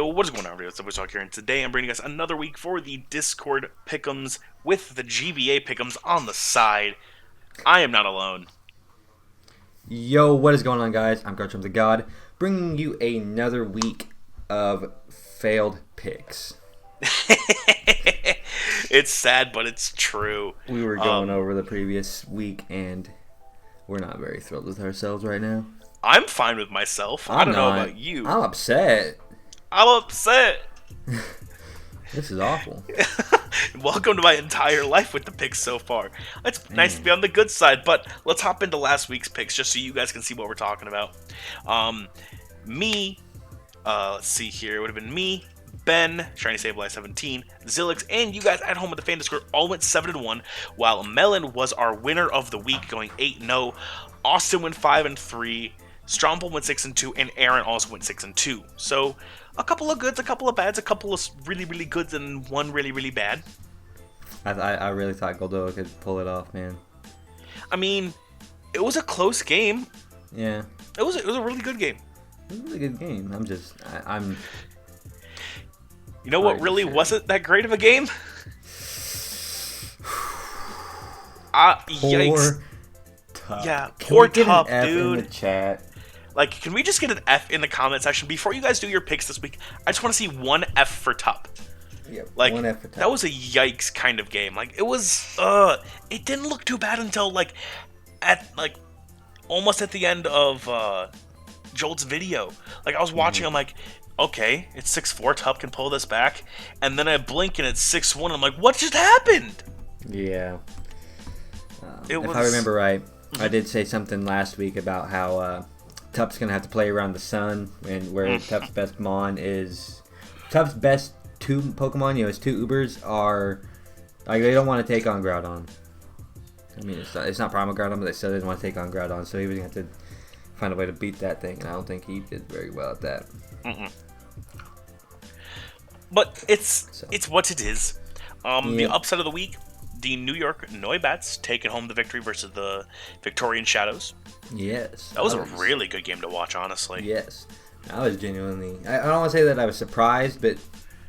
Yo, what is going on, everybody? It's Subway Talk here, and today I'm bringing you guys another week for the Discord Pickems with the GBA Pickems on the side. I am not alone. Yo, what is going on, guys? I'm Garchum the God, bringing you another week of failed picks. It's sad, but it's true. We were going over the previous week, and we're not very thrilled with ourselves right now. I'm fine with myself. I don't know about you. I'm upset. I'm upset. This is awful. Welcome to my entire life with the picks so far. It's nice to be on the good side, but let's hop into last week's picks just so you guys can see what we're talking about. Let's see here. It would have been me, Ben, trying to stabilize 17, Zilix, and you guys at home with the fan Discord all went 7-1, while Melon was our winner of the week, going 8-0. Austin went 5-3. Strompel went 6-2, and Aaron also went 6-2. So a couple of goods, a couple of bads, a couple of really, really goods, and one really, really bad. I really thought Goldoa could pull it off, man. I mean, it was a close game. Yeah. It was a really good game. It was a really good game. I'm. You know what really wasn't that great of a game? Yikes. Tough. Yeah, Can poor we get Tup, an F dude. in the chat? Like, can we just get an F in the comment section? Before you guys do your picks this week, I just want to see one F for Tup. Yep, like, one F for Tup. That was a yikes kind of game. Like, it was, it didn't look too bad until, almost at the end of, Jolt's video. Like, I was watching, I'm like, okay, it's 6-4, Tup can pull this back. And then I blink and it's 6-1, I'm like, what just happened? Yeah. If I remember right, I did say something last week about how Tup's going to have to play around the sun, and where Tup's best Mon is... Tup's best two Pokemon, his two Ubers are... Like, they don't want to take on Groudon. I mean, it's not Primal Groudon, but they still didn't want to take on Groudon, so he was going to have to find a way to beat that thing, and I don't think he did very well at that. But it's what it is. The upset of the week, the New York Noibats taking home the victory versus the Victorian Shadows. Yes. That was a really good game to watch, honestly. Yes. I was genuinely... I don't want to say that I was surprised, but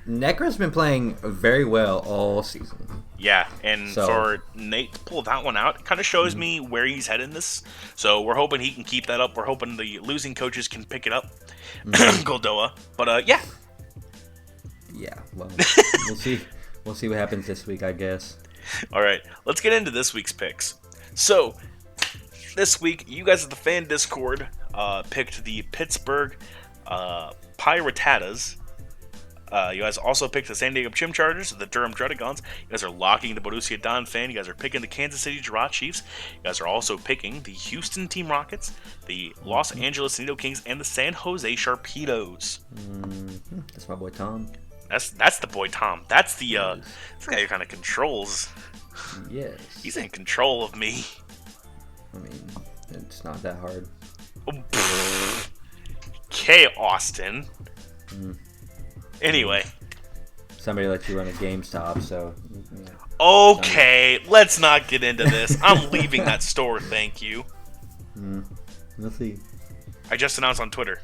Necra's been playing very well all season. Yeah, and for Nate to pull that one out, it kind of shows me where he's heading this. So we're hoping he can keep that up. We're hoping the losing coaches can pick it up. Goldoa. But, yeah. Yeah, well, we'll see. We'll see what happens this week, I guess. All right, let's get into this week's picks. So, this week, you guys at the fan Discord picked the Pittsburgh Piratas. You guys also picked the San Diego Chimchargers, the Durham Dreadagons. You guys are locking the Borussia Don fan. You guys are picking the Kansas City Giraffe Chiefs. You guys are also picking the Houston Team Rockets, the Los Angeles Nido Kings, and the San Jose Sharpedos. That's my boy Tom. That's the boy Tom. That's the this guy who kind of controls. Yes. He's in control of me. I mean, it's not that hard. Okay, Austin. Anyway. Somebody let you run a GameStop, so... Yeah. Okay, let's not get into this. I'm leaving that store, thank you. We'll see. I just announced on Twitter.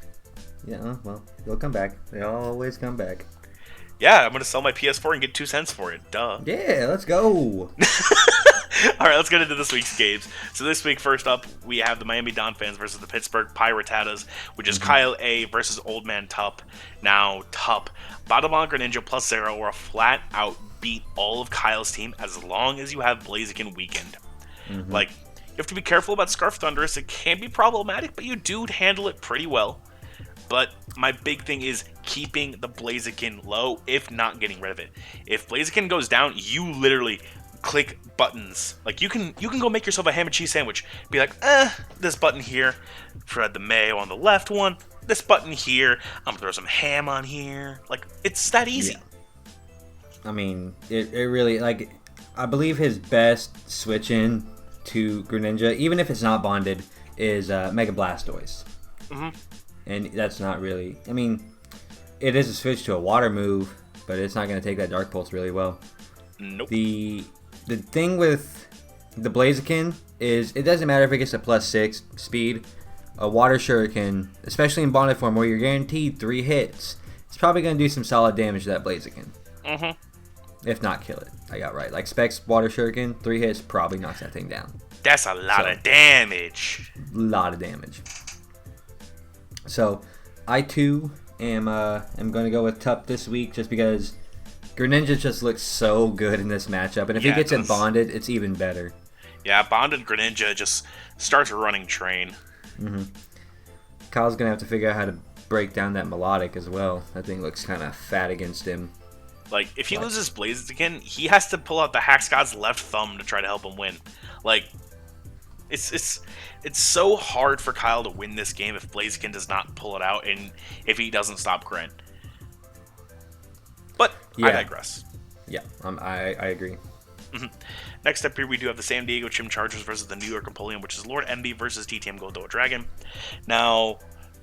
Yeah, well, they'll come back. They always come back. Yeah, I'm going to sell my PS4 and get 2 cents for it. Duh. Yeah, let's go. All right, let's get into this week's games. So this week, first up, we have the Miami Don fans versus the Pittsburgh Piratas, which is Kyle A versus Old Man Tup. Now, Tup, Badabon Greninja plus 0 or a flat-out beat all of Kyle's team as long as you have Blaziken Weekend. Like, you have to be careful about Scarf Thunderous. It can be problematic, but you do handle it pretty well. But my big thing is keeping the Blaziken low, if not getting rid of it. If Blaziken goes down, you literally click buttons. Like, you can go make yourself a ham and cheese sandwich. Be like, this button here, shred the mayo on the left one. This button here, I'm gonna throw some ham on here. Like, it's that easy. Yeah. I mean, it really, like, I believe his best switch in to Greninja, even if it's not bonded, is Mega Blastoise. And that's not really... I mean, it is a switch to a water move, but it's not going to take that Dark Pulse really well. Nope. The thing with the Blaziken is it doesn't matter if it gets a +6 speed. A Water Shuriken, especially in bonded form where you're guaranteed 3 hits, it's probably going to do some solid damage to that Blaziken. Mm-hmm. If not kill it. I got right. Like Specs, Water Shuriken, 3 hits probably knocks that thing down. That's a lot of damage. Lot of damage. So, I too am going to go with Tup this week just because Greninja just looks so good in this matchup. And if he gets it bonded, it's even better. Yeah, bonded Greninja just starts running train. Mm-hmm. Kyle's going to have to figure out how to break down that Melodic as well. That thing looks kind of fat against him. Like, if he loses Blaziken, he has to pull out the Hax God's left thumb to try to help him win. Like, it's so hard for Kyle to win this game if Blaziken does not pull it out and if he doesn't stop Gren. But I digress. Yeah, I agree. Mm-hmm. Next up here, we do have the San Diego Chim Chargers versus the New York Empoleon, which is Lord Envy versus DTM Goldoa Dragon. Now,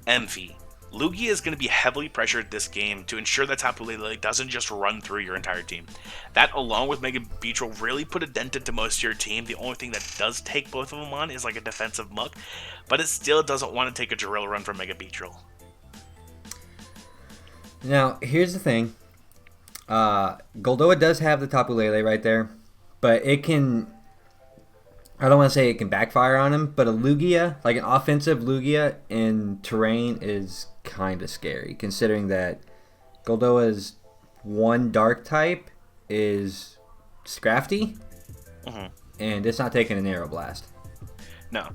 Envy. Lugia is going to be heavily pressured this game to ensure that Tapu Lele doesn't just run through your entire team. That, along with Mega Beetle, really put a dent into most of your team. The only thing that does take both of them on is like a defensive muck, but it still doesn't want to take a drill run from Mega Beetle. Now, here's the thing. Goldoa does have the Tapu Lele right there, but it can... I don't want to say it can backfire on him, but a Lugia, like an offensive Lugia in terrain is kind of scary, considering that Goldoa's one dark type is Scrafty, and it's not taking an Aero Blast. No.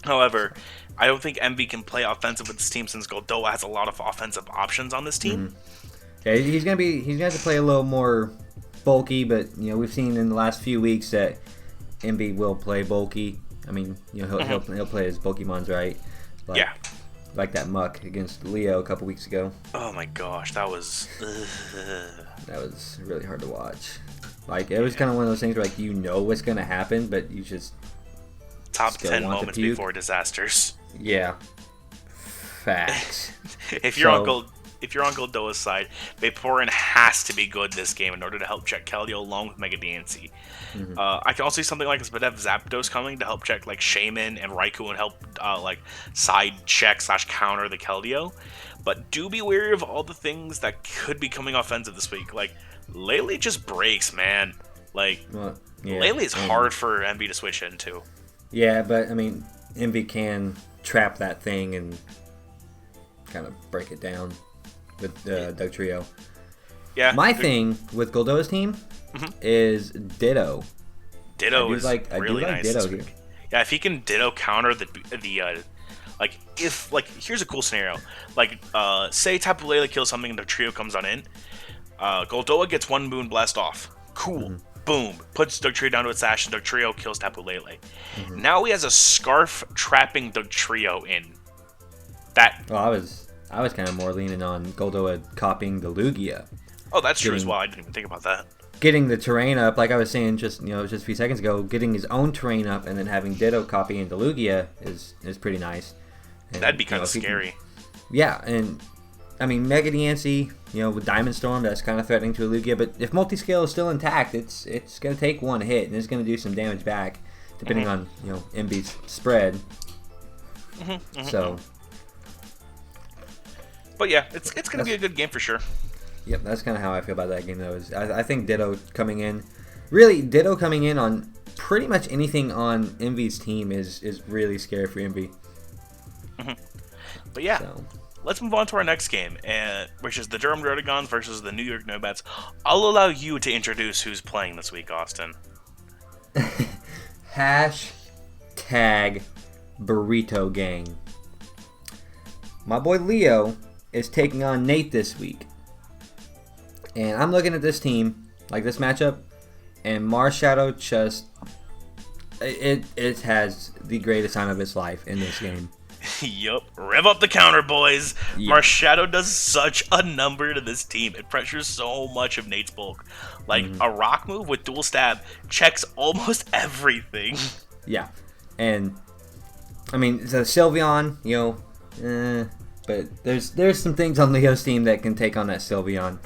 However, I don't think Envy can play offensive with this team since Goldoa has a lot of offensive options on this team. Yeah, he's gonna have to play a little more bulky, but we've seen in the last few weeks that Envy will play bulky. I mean, he'll play his Pokemons right. Like that muck against Leo a couple weeks ago. Oh my gosh, that was really hard to watch. Like, it was kind of one of those things where, like, what's going to happen, but you just top 10 moments before disasters. Yeah. Facts. If you're on Goldoa's side, Vaporeon has to be good this game in order to help check Keldeo along with Mega Diancie. I can also see something like a Spadev Zapdos coming to help check like Shaman and Raikou and help like side check / counter the Keldeo. But do be wary of all the things that could be coming offensive this week. Like, Lele just breaks, man. Like, Lele is hard for Envy to switch into. Yeah, but I mean, Envy can trap that thing and kind of break it down with Dugtrio. Yeah. My thing with Goldoa's team is Ditto. Ditto is really nice Ditto here. Yeah, if he can Ditto counter the here's a cool scenario. Like, say Tapu Lele kills something and Dugtrio comes on in. Goldoa gets one Moonblast off. Cool. Boom. Puts Dugtrio down to its sash and Dugtrio kills Tapu Lele. Now he has a Scarf trapping Dugtrio in. Well, I was kind of more leaning on Goldoa copying the Lugia. Oh, that's true as well. I didn't even think about that. Getting the terrain up, like I was saying just a few seconds ago, getting his own terrain up and then having Ditto copy into Lugia is pretty nice. And, that'd be kind of scary. And I mean, Mega Diancie, with Diamond Storm, that's kind of threatening to a Lugia, but if multi-scale is still intact, it's going to take one hit and it's going to do some damage back, depending on, Envy's spread. So... But yeah, it's going to be a good game for sure. Yep, that's kind of how I feel about that game, though. I think Ditto coming in on pretty much anything on Envy's team is really scary for Envy. But yeah, let's move on to our next game, which is the Durham Druddigons versus the New York Nobats. I'll allow you to introduce who's playing this week, Austin. Hashtag Burrito Gang. My boy Leo is taking on Nate this week. And I'm looking at this team, like this matchup, and Marshadow just... It has the greatest time of its life in this game. Yup. Rev up the counter, boys. Yep. Marshadow does such a number to this team. It pressures so much of Nate's bulk. Like, a rock move with dual stab checks almost everything. Yeah. And, I mean, the Sylveon, but there's some things on Leo's team that can take on that Sylveon.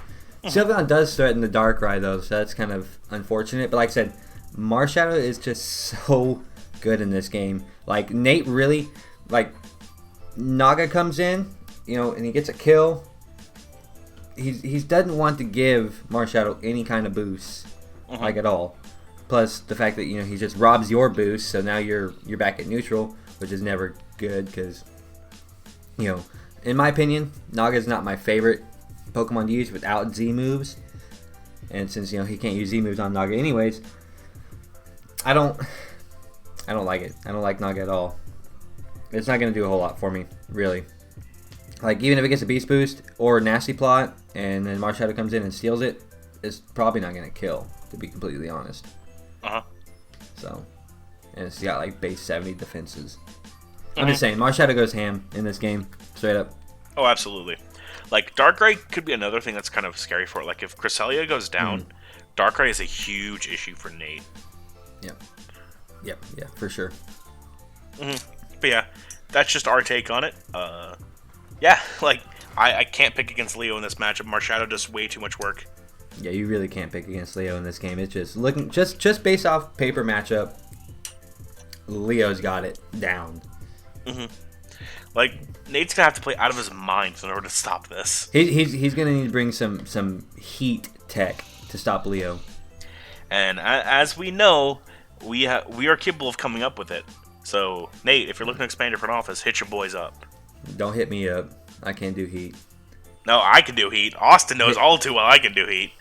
Sylveon does threaten the Darkrai, though, so that's kind of unfortunate. But like I said, Marshadow is just so good in this game. Like, Nate really... Like, Naga comes in, and he gets a kill, he doesn't want to give Marshadow any kind of boost, like at all. Plus the fact that he just robs your boost, so now you're back at neutral, which is never good because in my opinion, Naga's not my favorite Pokemon to use without Z moves, and since he can't use Z moves on Naga anyways, I don't like it. I don't like Naga at all. It's not gonna do a whole lot for me, really. Like, even if it gets a Beast Boost or Nasty Plot, and then Marshadow comes in and steals it, it's probably not gonna kill, to be completely honest. So, and it's got like base 70 defenses. I'm just saying, Marshadow goes ham in this game, straight up. Oh, absolutely. Like, Darkrai could be another thing that's kind of scary for it. Like, if Cresselia goes down, Darkrai is a huge issue for Nate. Yep, for sure. But yeah, that's just our take on it. Yeah, like, I can't pick against Leo in this matchup. Marshadow does way too much work. Yeah, you really can't pick against Leo in this game. It's just looking just based off paper matchup, Leo's got it down. Like, Nate's gonna have to play out of his mind in order to stop this. He's gonna need to bring some heat tech to stop Leo. And as we know, we are capable of coming up with it. So, Nate, if you're looking to expand your front office, hit your boys up. Don't hit me up. I can't do heat. No, I can do heat. Austin knows all too well I can do heat.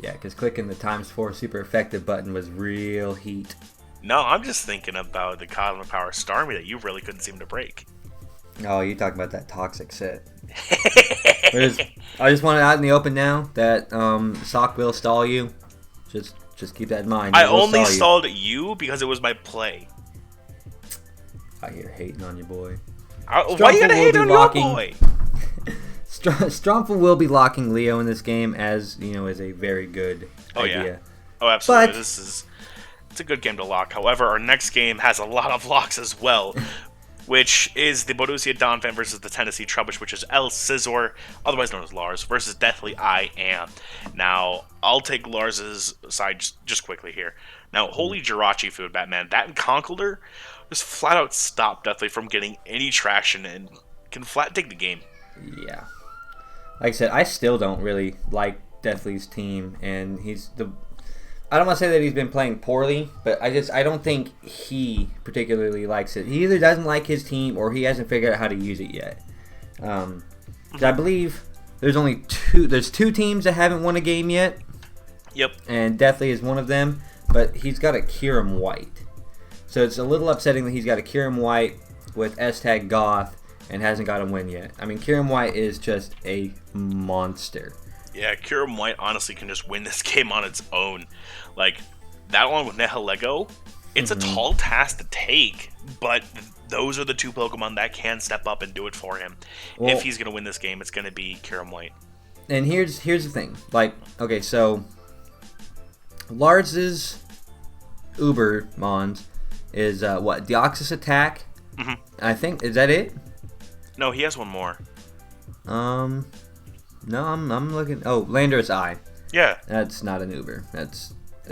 Yeah, because clicking the ×4 super effective button was real heat. No, I'm just thinking about the Cosmic Power Starmie that you really couldn't seem to break. Oh, you talking about that toxic set. I just want it out in the open now that Sock will stall you. Just keep that in mind. I only stalled you because it was my play. I hear hating on your boy. Why you gotta hate on your boy? Stromful will be locking Leo in this game, as is a very good idea. Yeah. Oh, absolutely. It's a good game to lock. However, our next game has a lot of locks as well, which is the Borussia Donphan versus the Tennessee Trubbish, which is El Scizor, otherwise known as Lars, versus Deathly I Am. Now, I'll take Lars's side just quickly here. Now, Holy Jirachi Food, Batman, that and Conkeldurr just flat out stop Deathly from getting any traction and can flat take the game. Yeah. Like I said, I still don't really like Deathly's team, and I don't want to say that he's been playing poorly, but I don't think he particularly likes it. He either doesn't like his team or he hasn't figured out how to use it yet. I believe there's two teams that haven't won a game yet. Yep. And Deathly is one of them, but he's got a Kyurem White. So it's a little upsetting that he's got a Kyurem White with S-Tag Goth and hasn't got a win yet. I mean, Kyurem White is just a monster. Yeah, Kyurem White honestly can just win this game on its own. Like, that one with Nihilego, it's a tall task to take, but those are the two Pokemon that can step up and do it for him. Well, if he's going to win this game, it's going to be Kyurem White. And here's the thing. Like, okay, so Lars's Ubermons is, what, Deoxys Attack? I think, is that it? No, he has one more. No, I'm looking. Oh, Landorus Eye. Yeah. That's not an Uber.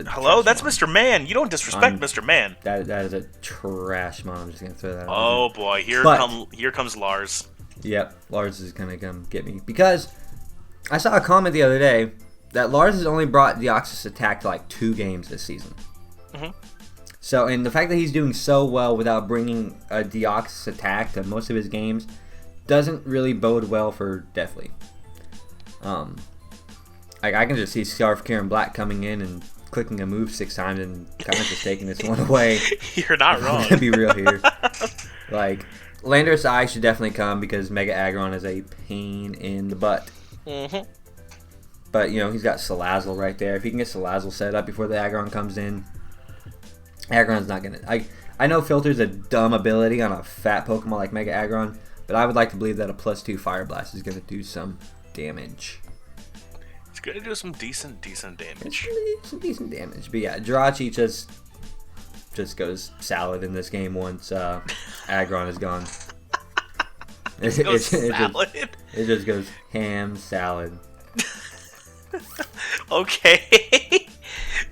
Hello? That's Mr. Man. You don't disrespect Mr. Man. That is a trash mon. I'm just going to throw that out. Oh, boy. Here comes Lars. Yep. Lars is going to come get me. Because I saw a comment the other day that Lars has only brought Deoxys Attack to like 2 games this season. So, and the fact that he's doing so well without bringing a Deoxys Attack to most of his games doesn't really bode well for Deathly. I can just see Scarf Karen Black coming in and clicking a move 6 times and kind of just taking this one away. You're not wrong. I'm gonna be real here. Like, Landorus Eye should definitely come because Mega Aggron is a pain in the butt. But, he's got Salazzle right there. If he can get Salazzle set up before the Aggron comes in, Aggron's not going to... I know Filter's a dumb ability on a fat Pokemon like Mega Aggron, but I would like to believe that a +2 Fire Blast is going to do some damage. It's going to do some decent damage. Some decent damage. But yeah, Jirachi just goes salad in this game once Aggron is gone. It just goes ham salad. Okay.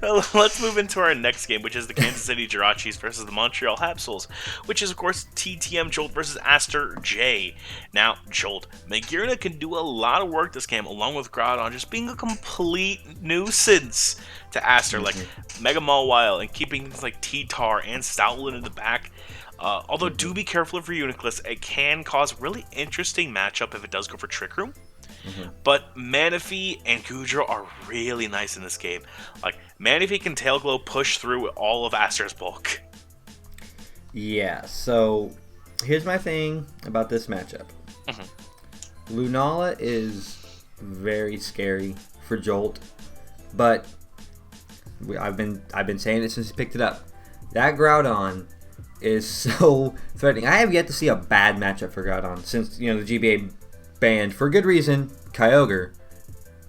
Let's move into our next game, which is the Kansas City Jirachis versus the Montreal Habsels, which is, of course, TTM Jolt versus Aster J. Now, Jolt, Magirna can do a lot of work this game, along with Groudon just being a complete nuisance to Aster, like Mega Mawile and keeping things like T-Tar and Stoutland in the back. Although, do be careful for Uniclus, it can cause really interesting matchup if it does go for Trick Room. But Manaphy and Goodra are really nice in this game. Like, Manaphy can Tail Glow push through all of Aster's bulk. Yeah, so here's my thing about this matchup. Lunala is very scary for Jolt, but I've been saying it since he picked it up. That Groudon is so threatening. I have yet to see a bad matchup for Groudon since, the GBA banned, for good reason, Kyogre.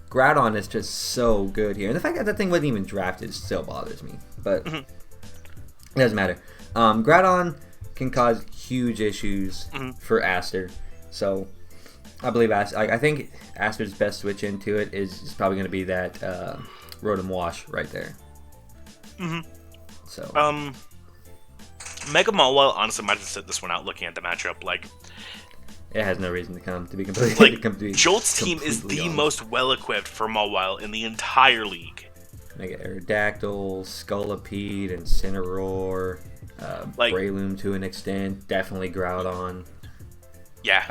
Groudon is just so good here. And the fact that thing wasn't even drafted still bothers me. But it doesn't matter. Groudon can cause huge issues for Aster. So I believe I think Aster's best switch into it is probably going to be that Rotom Wash right there. So Mega Mawile honestly might have sit this one out looking at the matchup. Like, it has no reason to come, to be completely Jolt's team is the most well-equipped for Mawile in the entire league. Mega Aerodactyl, Scolipede, Incineroar, Breloom to an extent, definitely Groudon. Yeah.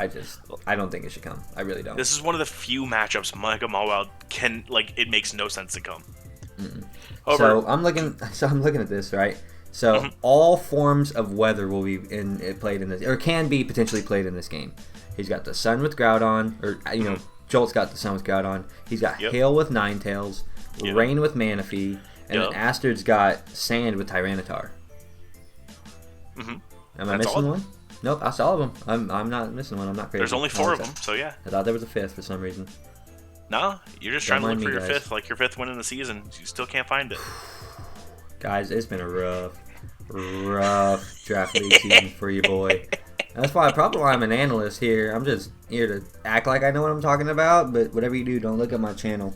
I don't think it should come. I really don't. This is one of the few matchups Mega Mawile can, it makes no sense to come. So I'm looking at this, right? So all forms of weather will be played in this, or can be potentially played in this game. He's got the sun with Groudon, or Jolt's got the sun with Groudon. He's got hail with Ninetales, rain with Manaphy, and then Aster's got sand with Tyranitar. Am I missing one? Nope, I saw all of them. I'm not missing one. I'm not crazy. There's only 4 of them, so yeah. I thought there was a 5th for some reason. No, you're just trying to look for your 5th, like your 5th win in the season. You still can't find it. Guys, it's been a rough draft league season for you, boy. That's probably why I'm an analyst here. I'm just here to act like I know what I'm talking about, but whatever you do, don't look at my channel.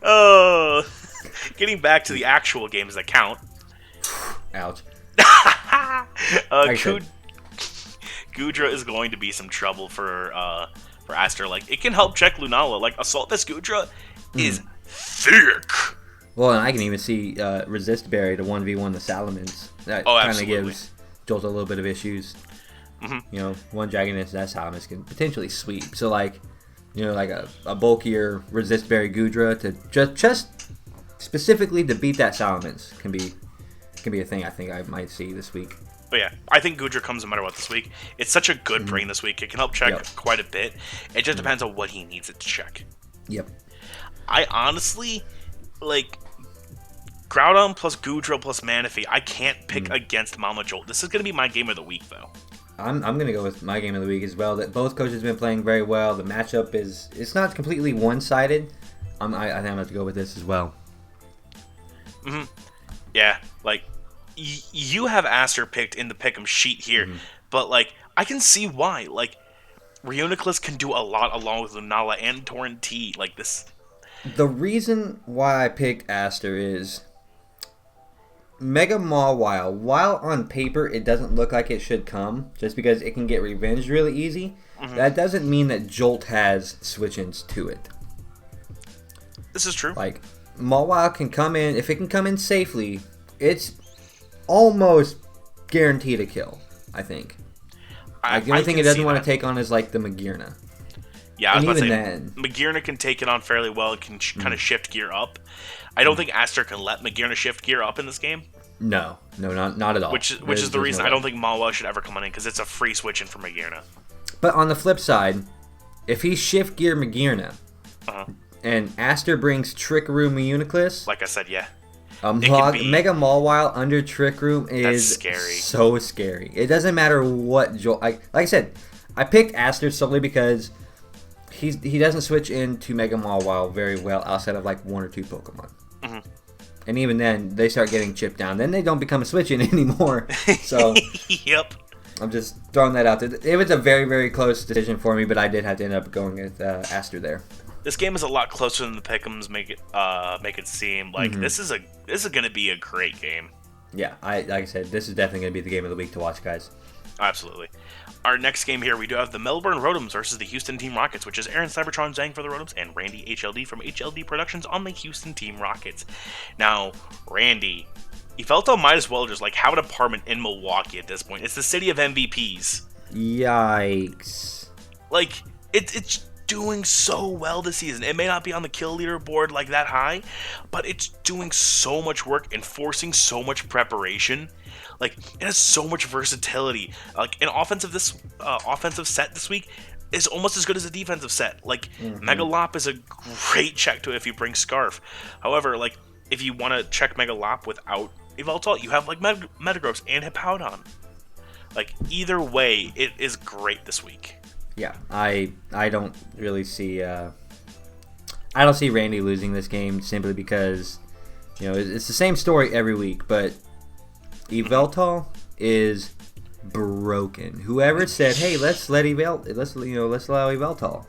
Oh, getting back to the actual games that count. Ouch. Goodra is going to be some trouble for Aster. Like, it can help check Lunala. Like, Assault Vest Goodra is thick. Well, and I can even see Resist Berry to 1v1 the Salamence. That kind of gives Jolt a little bit of issues. One Dragon into that Salamence can potentially sweep. So, like a bulkier Resist Berry Goodra to just specifically to beat that Salamence can be a thing I think I might see this week. But yeah, I think Goodra comes no matter what this week. It's such a good brain this week. It can help check quite a bit. It just depends on what he needs it to check. Yep. I honestly, Groudon plus Goodra plus Manaphy, I can't pick against Mama Jolt. This is going to be my game of the week, though. I'm going to go with my game of the week as well. That both coaches have been playing very well. The matchup it's not completely one-sided. I think I'm going to have to go with this as well. Yeah, you have Aster picked in the Pickem sheet here, but I can see why. Reuniclus can do a lot along with Lunala and Torrentee. This. The reason why I picked Aster is Mega Mawile. While on paper it doesn't look like it should come, just because it can get revenged really easy, that doesn't mean that Jolt has switch-ins to it. This is true. Mawile can come in. If it can come in safely, it's almost guaranteed a kill, I think. The only thing it doesn't want to take on is the Magirna. Yeah, I was about to say, Magirna can take it on fairly well. It can kind of shift gear up. I don't think Aster can let Magirna shift gear up in this game. No, not at all. Which is the reason I don't think Mawile should ever come on in, because it's a free switch in for Magirna. But on the flip side, if he shift gear Magirna, and Aster brings Trick Room Uniclus, like I said, yeah. Mega Mawile under Trick Room is scary. So scary. It doesn't matter what Jolt. Like I said, I picked Aster solely because he doesn't switch into Mega Mawile very well outside of 1 or 2 Pokemon. And even then, they start getting chipped down. Then they don't become a switch-in anymore. So, yep. I'm just throwing that out there. It was a very, very close decision for me, but I did have to end up going with Aster there. This game is a lot closer than the Pickems make it seem. Like this is going to be a great game. Yeah, like I said, this is definitely going to be the game of the week to watch, guys. Absolutely. Our next game here, we do have the Melbourne Rotoms versus the Houston Team Rockets, which is Aaron Cybertron Zhang for the Rotoms and Randy HLD from HLD Productions on the Houston Team Rockets. Now, Randy, Yveltal might as well just like have an apartment in Milwaukee at this point. It's the city of MVPs. Yikes. Like, it's doing so well this season. It may not be on the kill leaderboard like that high, but it's doing so much work and forcing so much preparation. Like, it has so much versatility. Like, an offensive set this week is almost as good as a defensive set. Like, Megalop is a great check to it if you bring Scarf. However, like, if you want to check Megalop without Yveltal, you have, like, Metagross and Hippowdon. Like, either way, it is great this week. Yeah, I don't really see I don't see Randy losing this game simply because, you know, it's the same story every week, but Yveltal is broken. Whoever said, "Hey, let's allow Yveltal,"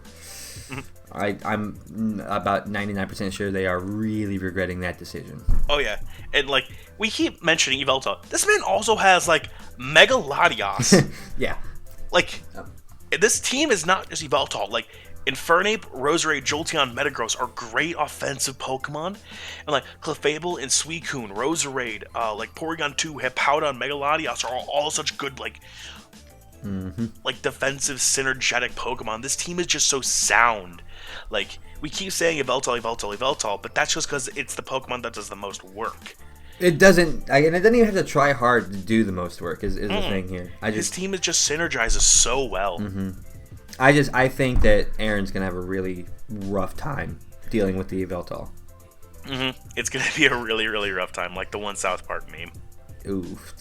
I'm about 99% sure they are really regretting that decision. Oh yeah, and like we keep mentioning Yveltal, this man also has like Mega Latios. Yeah, like. This team is not just Yveltal. Like, Infernape, Roserade, Jolteon, Metagross are great offensive Pokemon. And, like, Clefable and Suicune, Roserade, like, Porygon 2, Hippowdon, Megalodios are all such good, like, like, defensive, synergetic Pokemon. This team is just so sound. Like, we keep saying Yveltal, but that's just because it's the Pokemon that does the most work. It doesn't, and it doesn't even have to try hard to do the most work. Is the thing here? His team is just synergizes so well. I think that Aaron's gonna have a really rough time dealing with the Yveltal. It's gonna be a really, really rough time, like the one South Park meme. Oof.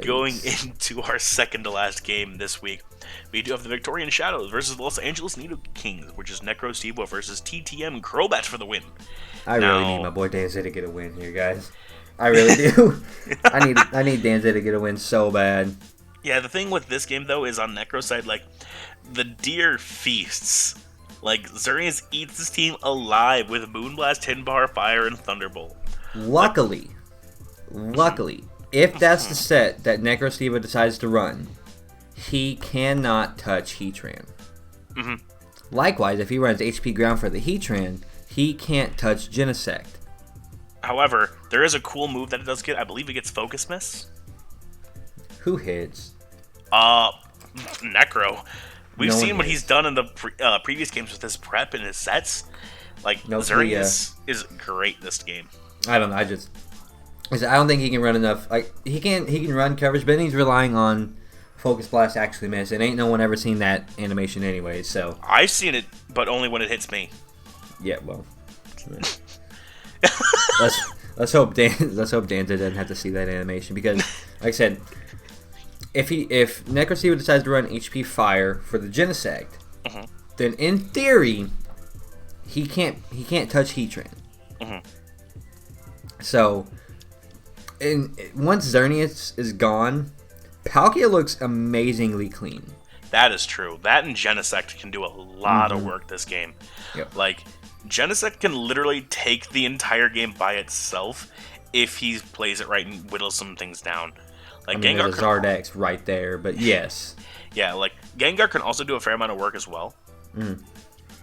Going into our second to last game this week, we do have the Victorian Shadows versus the Los Angeles Nido Kings, which is Necro Stebo versus TTM Crobat for the win. I really need my boy Danza to get a win here, guys. I really do. I need Danza to get a win so bad. Yeah, the thing with this game though is on Necro side, like the deer feasts. Like Xerneas eats this team alive with Moonblast, Tinbar, Fire, and Thunderbolt. Luckily, if that's the set that Necro Stebo decides to run, he cannot touch Heatran. Likewise, if he runs HP Ground for the Heatran, he can't touch Genesect. However, there is a cool move that it does get. I believe it gets Focus Miss. Who hits? Necro. We've seen what he's done in the previous games with his prep and his sets. Like, Xerneas is great this game. I don't know. I don't think he can run enough. Like he can run coverage, but he's relying on Focus Blast to actually miss. And ain't no one ever seen that animation anyway. So I've seen it, but only when it hits me. Yeah, well. let's hope Danza doesn't have to see that animation because, like I said, if Necro Stebo decides to run HP Fire for the Genesect, then in theory he can't touch Heatran. So, once Xerneas is gone, Palkia looks amazingly clean. That is true. That and Genesect can do a lot of work this game. Yep. Like, Genesect can literally take the entire game by itself if he plays it right and whittles some things down. Like, Gengar there's a Zardex right there, but yes. Yeah, like, Gengar can also do a fair amount of work as well.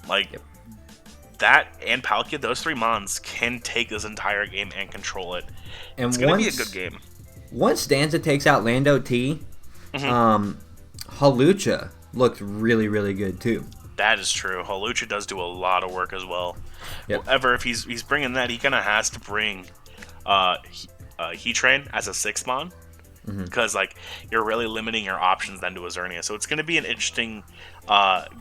Like, that and Palkia, those three mons can take this entire game and control it. And it's going to be a good game. Once Danza takes out Lando T, Hawlucha looked really, really good too. That is true. Hawlucha does do a lot of work as well. Yep. However, if he's bringing that, he kind of has to bring Heatran as a 6-mon. Because, like, you're really limiting your options then to a Xerneas. So it's going to be an interesting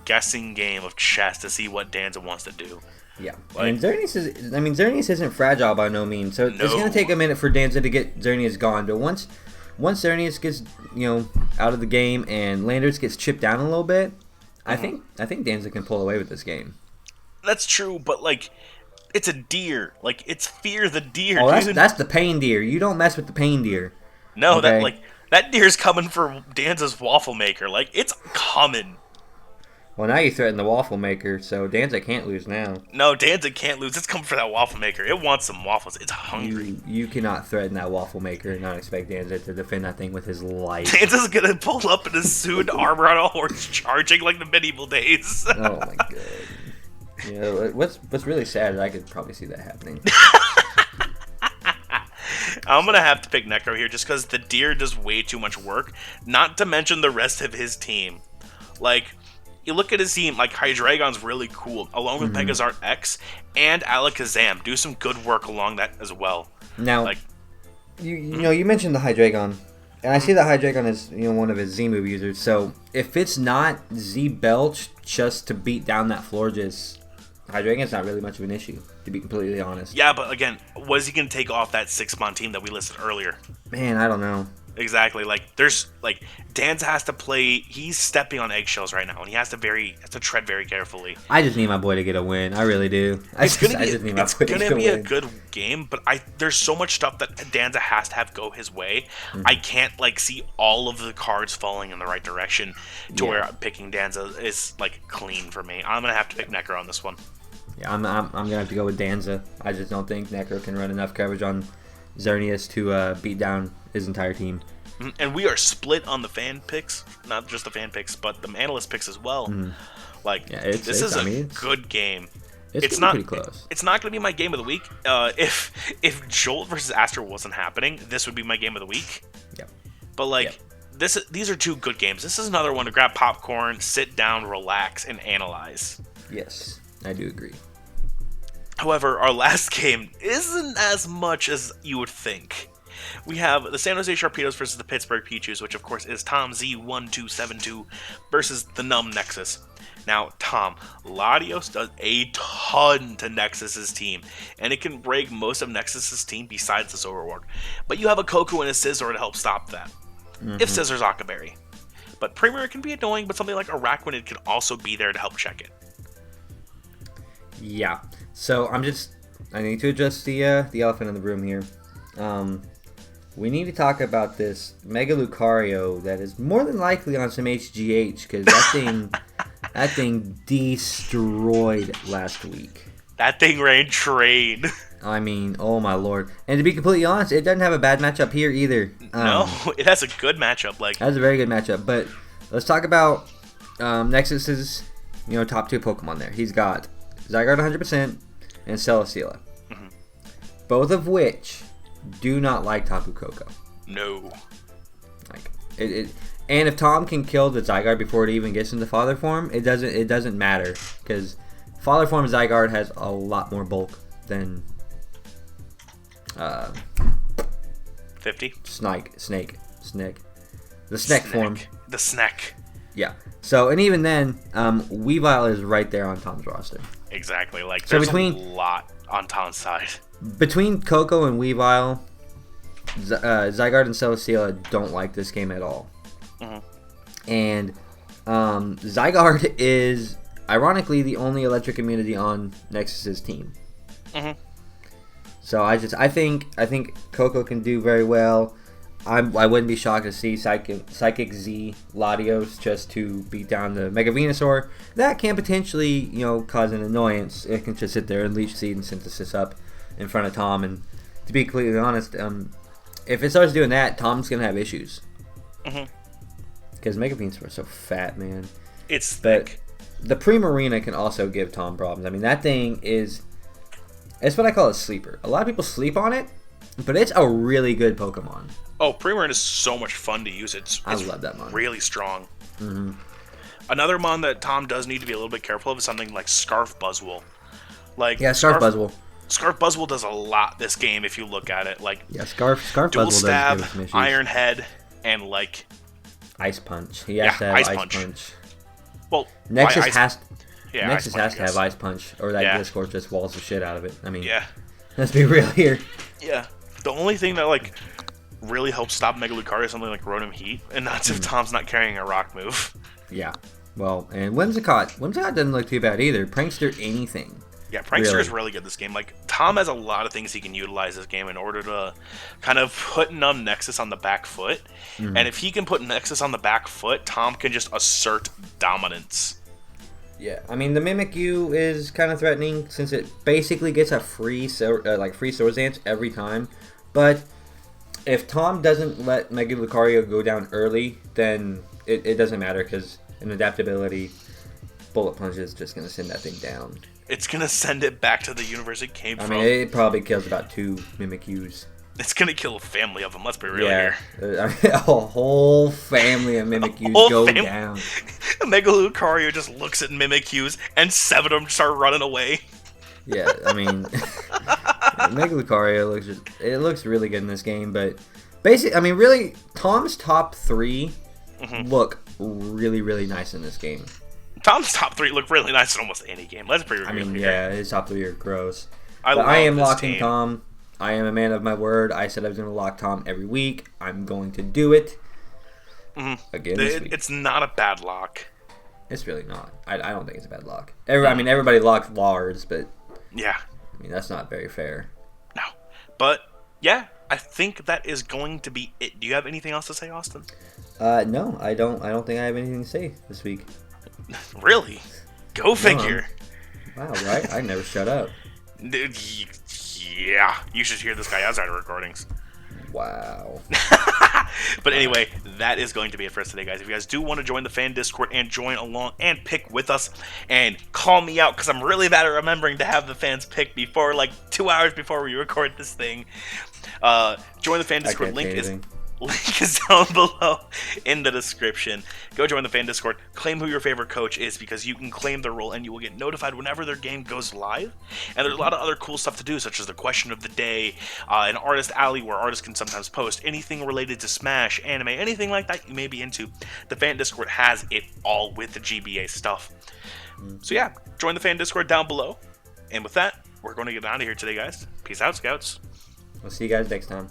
guessing game of chess to see what Danza wants to do. Yeah. Like, and Xerneas isn't fragile by no means. So it's going to take a minute for Danza to get Xerneas gone. But once Xerneas gets, out of the game and Landers gets chipped down a little bit, I think Danza can pull away with this game. That's true, but, like, it's a deer. Like, it's Fear the Deer, dude. That's the pain deer. You don't mess with the pain deer. No, okay. that deer's coming for Danza's waffle maker. Like, it's coming. Well, now you threaten the waffle maker, so Danza can't lose now. No, Danza can't lose. It's coming for that waffle maker. It wants some waffles. It's hungry. You cannot threaten that waffle maker and not expect Danza to defend that thing with his life. Danza's gonna pull up in his suit, armor on a horse, charging like the medieval days. Oh my god. You know, what's really sad is I could probably see that happening. I'm gonna have to pick Necro here just because the deer does way too much work. Not to mention the rest of his team. Like, you look at his team, like Hydreigon's really cool, along with Pegazard X and Alakazam. Do some good work along that as well. Now, like, you mentioned the Hydreigon, and I see that Hydreigon is one of his Z-move users. So if it's not Z-Belch just to beat down that Florges, Hydreigon's not really much of an issue, to be completely honest. Yeah, but again, was he going to take off that 6-mon team that we listed earlier? Man, I don't know. Exactly. Like, there's, like, Danza has to play, he's stepping on eggshells right now, and he has to tread very carefully. I just need my boy to get a win. I really do. It's going to be a good game, but there's so much stuff that Danza has to have go his way. I can't, like, see all of the cards falling in the right direction to where picking Danza is, like, clean for me. I'm going to have to pick Necro on this one. Yeah, I'm going to have to go with Danza. I just don't think Necro can run enough coverage on Xerneas to beat down his entire team. And we are split on the fan picks, not just the fan picks, but the analyst picks as well. Like, this is a good game. It's not pretty close. It's not going to be my game of the week. If Jolt versus Astro wasn't happening, this would be my game of the week. Yep. But like, these are two good games. This is another one to grab popcorn, sit down, relax, and analyze. Yes, I do agree. However, our last game isn't as much as you would think. We have the San Jose Sharpedos versus the Pittsburgh Pichus, which of course is Tom Z1272 versus the Numb Nexus. Now, Tom, Latios does a ton to Nexus's team, and it can break most of Nexus's team besides this overwork. But you have a Koku and a Scizor to help stop that, if Scizor's Akaberry. But Premier can be annoying, but something like Araquanid can also be there to help check it. Yeah. So I need to address the elephant in the room here. We need to talk about this Mega Lucario that is more than likely on some HGH because that thing destroyed last week. That thing ran train. I mean, oh my lord! And to be completely honest, it doesn't have a bad matchup here either. No, it has a good matchup. Like, it has a very good matchup. But let's talk about Nexus's top two Pokemon there. He's got Zygarde 100% and Celesteela, both of which do not like Tapu Koko. No. Like it. And if Tom can kill the Zygarde before it even gets into Father Form, it doesn't matter because Father Form Zygarde has a lot more bulk than 50. Snake. The Snake form. The Snack. Yeah. So and even then, Weavile is right there on Tom's roster. Exactly. Like, there's a lot on Tom's side. Between Coco and Weavile, Zygarde and Celesteela don't like this game at all. And Zygarde is, ironically, the only electric immunity on Nexus's team. So I think Coco can do very well. I wouldn't be shocked to see Psychic Z Latios just to beat down the Mega Venusaur. That can potentially, cause an annoyance. It can just sit there and Leech Seed and Synthesis up in front of Tom. And to be completely honest, if it starts doing that, Tom's gonna have issues. Because Mega Venusaur is so fat, man. It's thick. But the Primarina can also give Tom problems. I mean, that thing is... It's what I call a sleeper. A lot of people sleep on it, but it's a really good Pokemon. Oh, Primarina is so much fun to use. I love that mon. Really strong. Another mon that Tom does need to be a little bit careful of is something like Scarf Buzzwole. Scarf Buzzwole. Scarf Buzzwole does a lot this game if you look at it. Scarf Dual Buzzwole Stab, does give us Iron Head, and Ice Punch. He has to have Ice Punch. Well, Nexus has to have Ice Punch, or that Discord just walls the shit out of it. I mean, let's be real here. Yeah. The only thing that really helps stop Mega Lucario is something like Rotom Heat, and that's if Tom's not carrying a rock move. Yeah. Well, and Whimsicott doesn't look too bad either. Prankster anything. Yeah, Prankster is really good this game. Tom has a lot of things he can utilize this game in order to kind of put Numb Nexus on the back foot. And if he can put Nexus on the back foot, Tom can just assert dominance. Yeah, I mean the Mimikyu is kind of threatening since it basically gets a free Swords Dance every time. But if Tom doesn't let Mega Lucario go down early, then it doesn't matter because an adaptability Bullet Punch is just going to send that thing down. It's going to send it back to the universe it came from. I mean, it probably kills about 2 Mimikyus. It's going to kill a family of them, let's be real here. Yeah, a whole family of Mimikyus go down. Mega Lucario just looks at Mimikyus and 7 of them start running away. Yeah, I mean, Mega Lucario looks really good in this game, but basically, I mean, really, Tom's top 3 look really, really nice in this game. Tom's top 3 look really nice in almost any game. Let's be real. I mean, yeah, his top 3 are gross. I am locking Tom. I am a man of my word. I said I was going to lock Tom every week. I'm going to do it again this week. It's not a bad lock. It's really not. I don't think it's a bad lock. I mean, everybody locks Lars, but yeah, I mean that's not very fair. No, but yeah, I think that is going to be it. Do you have anything else to say, Austin? No, I don't. I don't think I have anything to say this week. Really? Go figure. Wow, right? I never shut up. Dude, yeah, you should hear this guy outside of recordings. Wow. But anyway, that is going to be it for us today, guys. If you guys do want to join the fan Discord and join along and pick with us and call me out, because I'm really bad at remembering to have the fans pick before, like 2 hours before we record this thing, join the fan Discord. Link is down below in the description. Go join the fan Discord. Claim who your favorite coach is, because you can claim their role and you will get notified whenever their game goes live. And there's a lot of other cool stuff to do, such as the question of the day, an artist alley where artists can sometimes post anything related to Smash, anime, anything like that you may be into. The fan Discord has it all with the GBA stuff. So yeah, join the fan Discord down below. And with that, we're going to get out of here today, guys. Peace out, Scouts. We'll see you guys next time.